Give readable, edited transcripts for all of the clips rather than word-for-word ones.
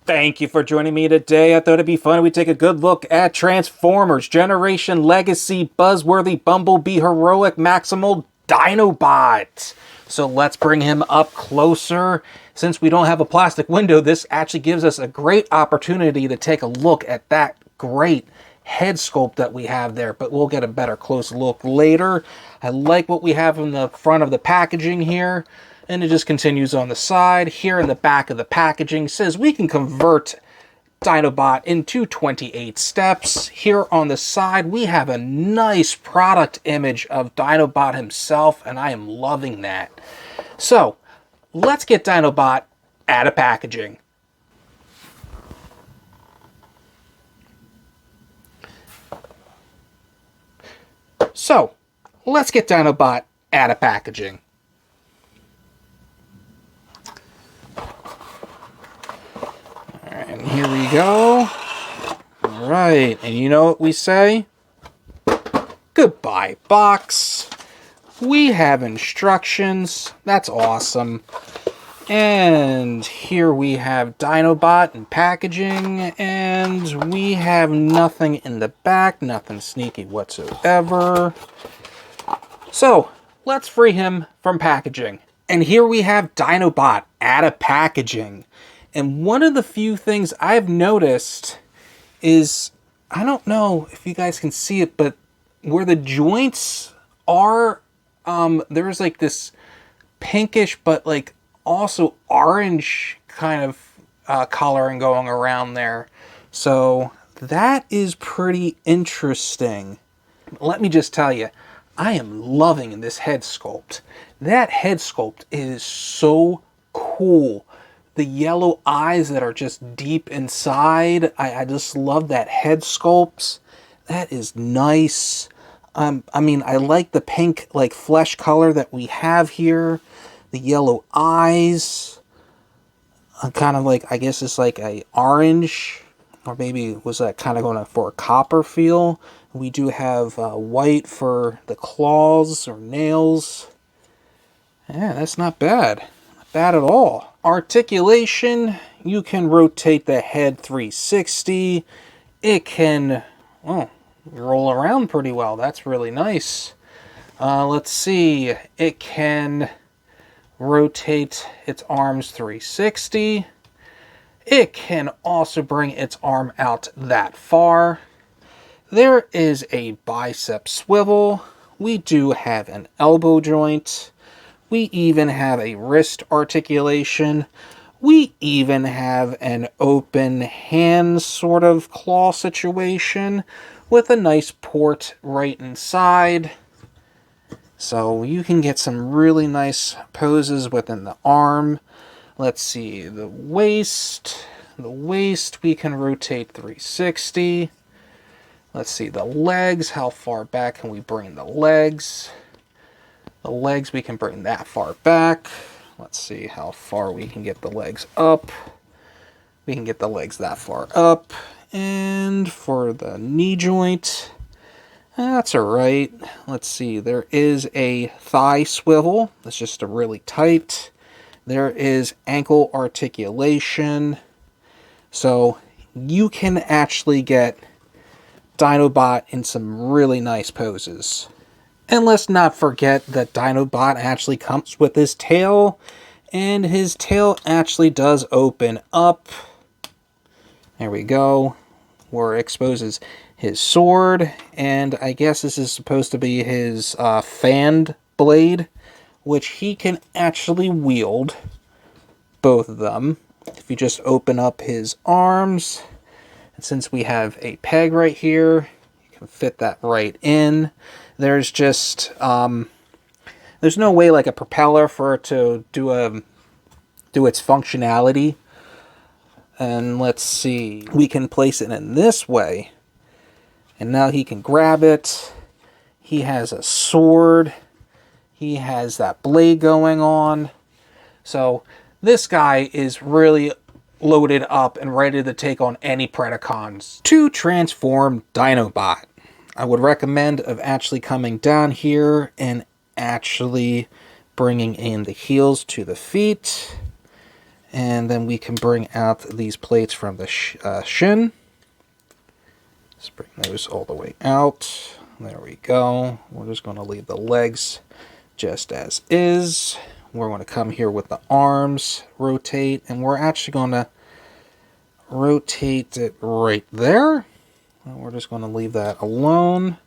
Thank you for joining me today. I thought it'd be fun if we take a good look at Transformers, Generation Legacy, Buzzworthy Bumblebee Heroic Maximal Dinobot. So let's bring him up closer. Since we don't have a plastic window, this actually gives us a great opportunity to take a look at that great head sculpt that we have there, but we'll get a better close look later. I like what we have in the front of the packaging here. And it just continues on the side. Here in the back of the packaging says we can convert Dinobot into 28 steps. Here on the side, we have a nice product image of Dinobot himself, and I am loving that. So, let's get Dinobot out of packaging. So, let's get Dinobot out of packaging. And here we go. All right, and you know what we say? Goodbye, box. We have instructions. That's awesome. And here we have Dinobot in packaging, and we have nothing in the back, nothing sneaky whatsoever. So, let's free him from packaging. And here we have Dinobot out of packaging. And one of the few things I've noticed is, I don't know if you guys can see it, but where the joints are, there's like this pinkish, but like also orange kind of coloring going around there. So that is pretty interesting. Let me just tell you, I am loving this head sculpt. That head sculpt is so cool. The yellow eyes that are just deep inside. I just love that head sculpt. That is nice. I mean, I like the pink, like, flesh color that we have here. The yellow eyes. Kind of like, I guess it's like a orange. Or maybe was that kind of going for a copper feel. We do have white for the claws or nails. Yeah, that's not bad. Not bad at all. Articulation, you can rotate the head 360. It can roll around pretty well. That's really nice. Let's see. It can rotate its arms 360. It can also bring its arm out that far. There is a bicep swivel. We do have an elbow joint. We even have a wrist articulation. We even have an open hand sort of claw situation with a nice port right inside. So you can get some really nice poses within the arm. Let's see, the waist. The waist we can rotate 360. Let's see, the legs. How far back can we bring the legs? The legs, we can bring that far back. Let's see how far we can get the legs up. We can get the legs that far up. And for the knee joint, that's alright. Let's see, there is a thigh swivel. That's just a really tight. There is ankle articulation. So you can actually get Dinobot in some really nice poses. And let's not forget that Dinobot actually comes with his tail, and his tail actually does open up. There we go, where it exposes his sword, and I guess this is supposed to be his fanned blade, which he can actually wield, both of them. If you just open up his arms, and since we have a peg right here, you can fit that right in. There's just, there's no way like a propeller for it to do its functionality. And let's see, we can place it in this way. And now he can grab it. He has a sword. He has that blade going on. So this guy is really loaded up and ready to take on any Predacons. To transform Dinobot, I would recommend of actually coming down here and actually bringing in the heels to the feet. And then we can bring out these plates from the shin. Let's bring those all the way out. There we go. We're just going to leave the legs just as is. We're going to come here with the arms, rotate, and we're actually going to rotate it right there. And we're just going to leave that alone.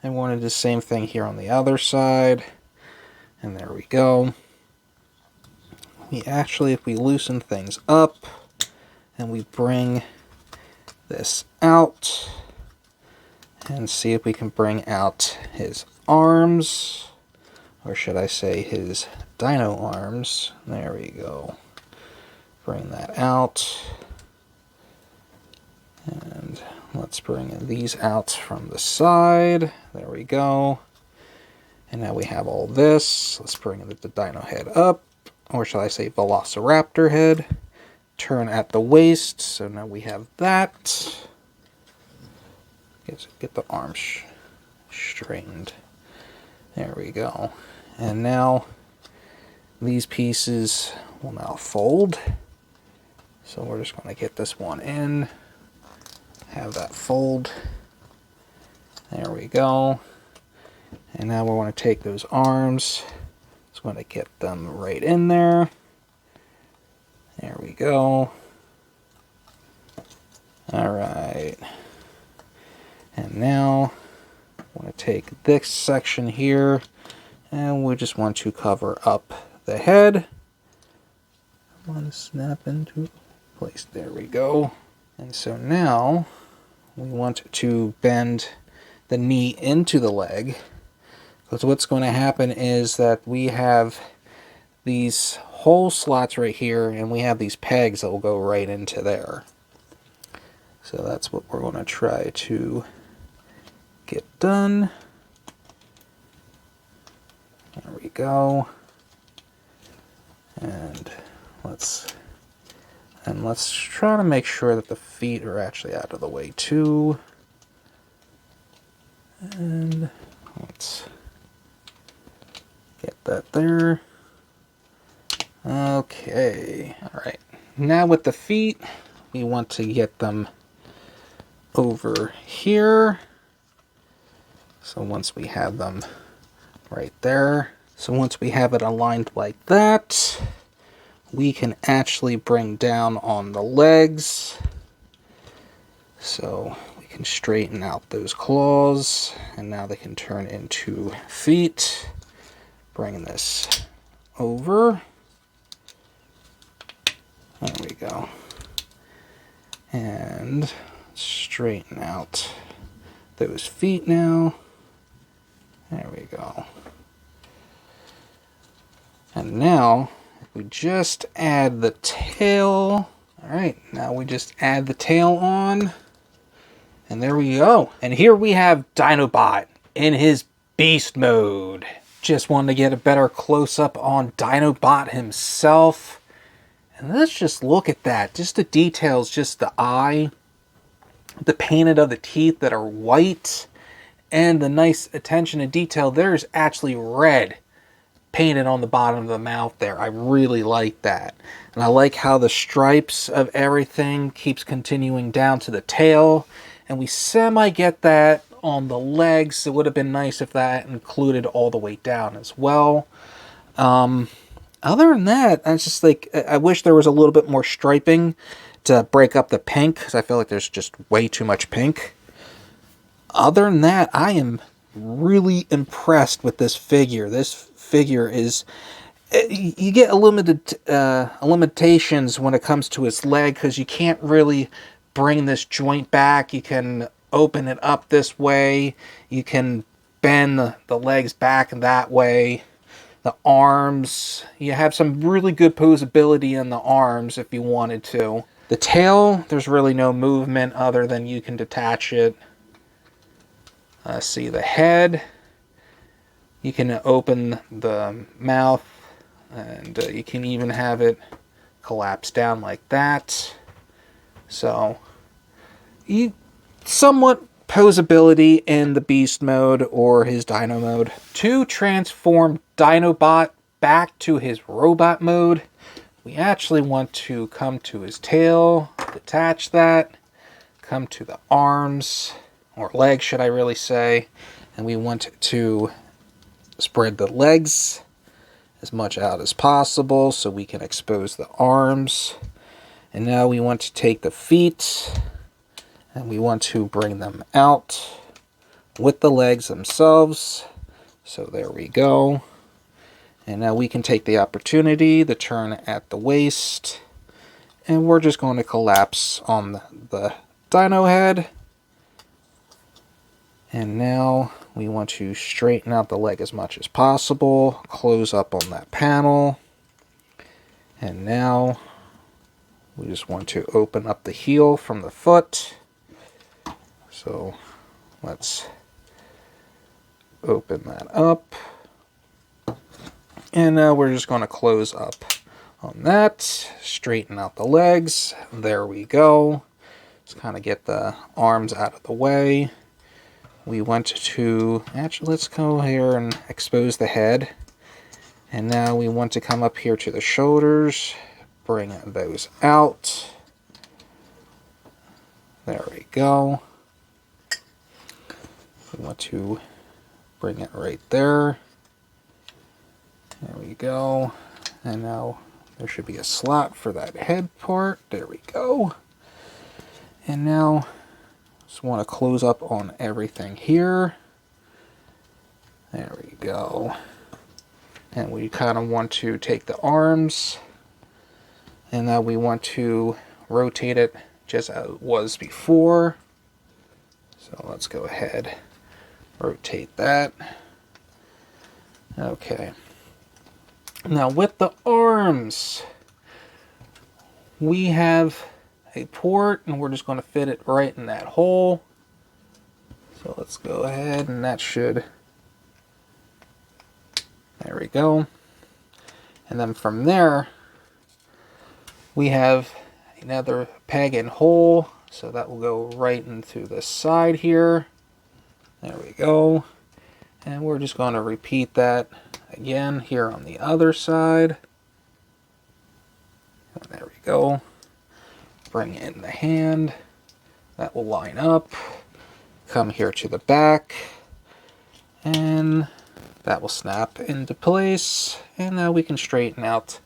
And we're going to do the same thing here on the other side. And there we go. We actually, if we loosen things up and we bring this out and see if we can bring out his arms, or should I say his dino arms. There we go. Bring that out. And let's bring these out from the side. There we go. And now we have all this. Let's bring the dino head up. Or shall I say velociraptor head. Turn at the waist. So now we have that. Get the arms straightened. There we go. And now these pieces will now fold. So we're just going to get this one in. Have that fold. There we go. And now we're going to take those arms. Just going to get them right in there. There we go. Alright. And now I'm going to take this section here. And we just want to cover up the head. I want to snap into place. There we go. And so now we want to bend the knee into the leg. Because what's going to happen is that we have these hole slots right here, and we have these pegs that will go right into there. So that's what we're going to try to get done. There we go. And let's try to make sure that the feet are actually out of the way too. And let's get that there. Okay. Alright. Now with the feet, we want to get them over here. So once we have them right there. So once we have it aligned like that, we can actually bring down on the legs. So we can straighten out those claws, and now they can turn into feet. Bring this over. There we go. And straighten out those feet now. There we go. And now, if we just add the tail. Alright, now we just add the tail on. And there we go. And here we have Dinobot in his beast mode. Just wanted to get a better close-up on Dinobot himself. And let's just look at that. Just the details, just the eye. The painted of the teeth that are white. And the nice attention to detail. There's actually red painted on the bottom of the mouth there. I really like that. And I like how the stripes of everything keeps continuing down to the tail. And we semi get that on the legs. It would have been nice if that included all the way down as well. Other than that, I just like, I wish there was a little bit more striping to break up the pink, because I feel like there's just way too much pink. Other than that, I am really impressed with this figure. This figure is, you get limitations when it comes to his leg, because you can't really bring this joint back. You can open it up this way. You can bend the legs back that way. The arms, you have some really good posability in the arms if you wanted to. The tail, there's really no movement other than you can detach it. See the head. You can open the mouth, and you can even have it collapse down like that. So, somewhat posability in the beast mode or his dino mode. To transform Dinobot back to his robot mode, we actually want to come to his tail, detach that, come to the arms, or legs should I really say, and we want to spread the legs as much out as possible so we can expose the arms. And now we want to take the feet and we want to bring them out with the legs themselves. So there we go. And now we can take the opportunity to turn at the waist. And we're just going to collapse on the dino head. And now we want to straighten out the leg as much as possible. Close up on that panel. And now we just want to open up the heel from the foot. So let's open that up. And now we're just going to close up on that. Straighten out the legs. There we go. Just kind of get the arms out of the way. We want to, actually let's go here and expose the head. And now we want to come up here to the shoulders. Bring those out. There we go. We want to bring it right there. There we go. And now there should be a slot for that head part. There we go. And now just want to close up on everything here. There we go. And we kind of want to take the arms. And now we want to rotate it just as it was before. So let's go ahead. Rotate that. Okay. Now with the arms, we have a port and we're just going to fit it right in that hole. So let's go ahead and that should, there we go. And then from there, we have another peg and hole. So that will go right into the side here. There we go. And we're just going to repeat that again here on the other side. And there we go. Bring in the hand. That will line up. Come here to the back. And that will snap into place. And now we can straighten out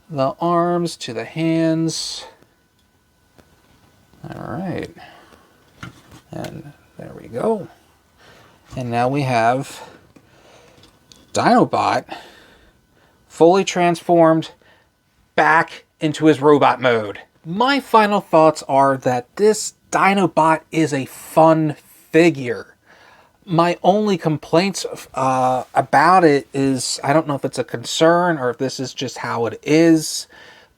the arms to the hands. Alright. And there we go. And now we have Dinobot fully transformed back into his robot mode. My final thoughts are that this Dinobot is a fun figure. My only complaints about it is, I don't know if it's a concern or if this is just how it is,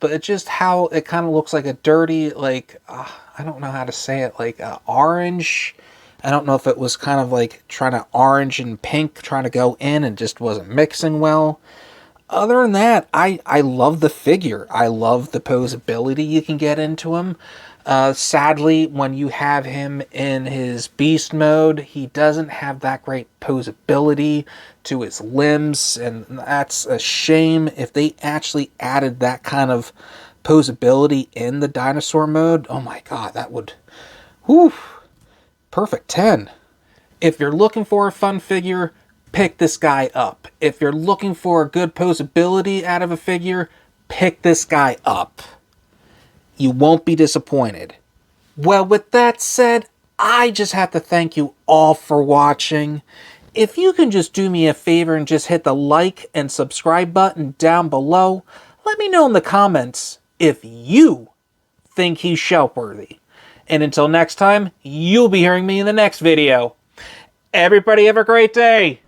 but it's just how it kind of looks like a dirty, like, I don't know how to say it, like orange. I don't know if it was kind of like trying to orange and pink, trying to go in and just wasn't mixing well. Other than that, I love the figure. I love the posability you can get into him. Sadly, when you have him in his beast mode, he doesn't have that great posability to his limbs, and that's a shame. If they actually added that kind of posability in the dinosaur mode, oh my god, that would... whew, perfect 10. If you're looking for a fun figure, pick this guy up. If you're looking for a good posability out of a figure, pick this guy up. You won't be disappointed. Well, with that said, I just have to thank you all for watching. If you can just do me a favor and just hit the like and subscribe button down below, let me know in the comments if you think he's shelf-worthy. And until next time, you'll be hearing me in the next video. Everybody have a great day!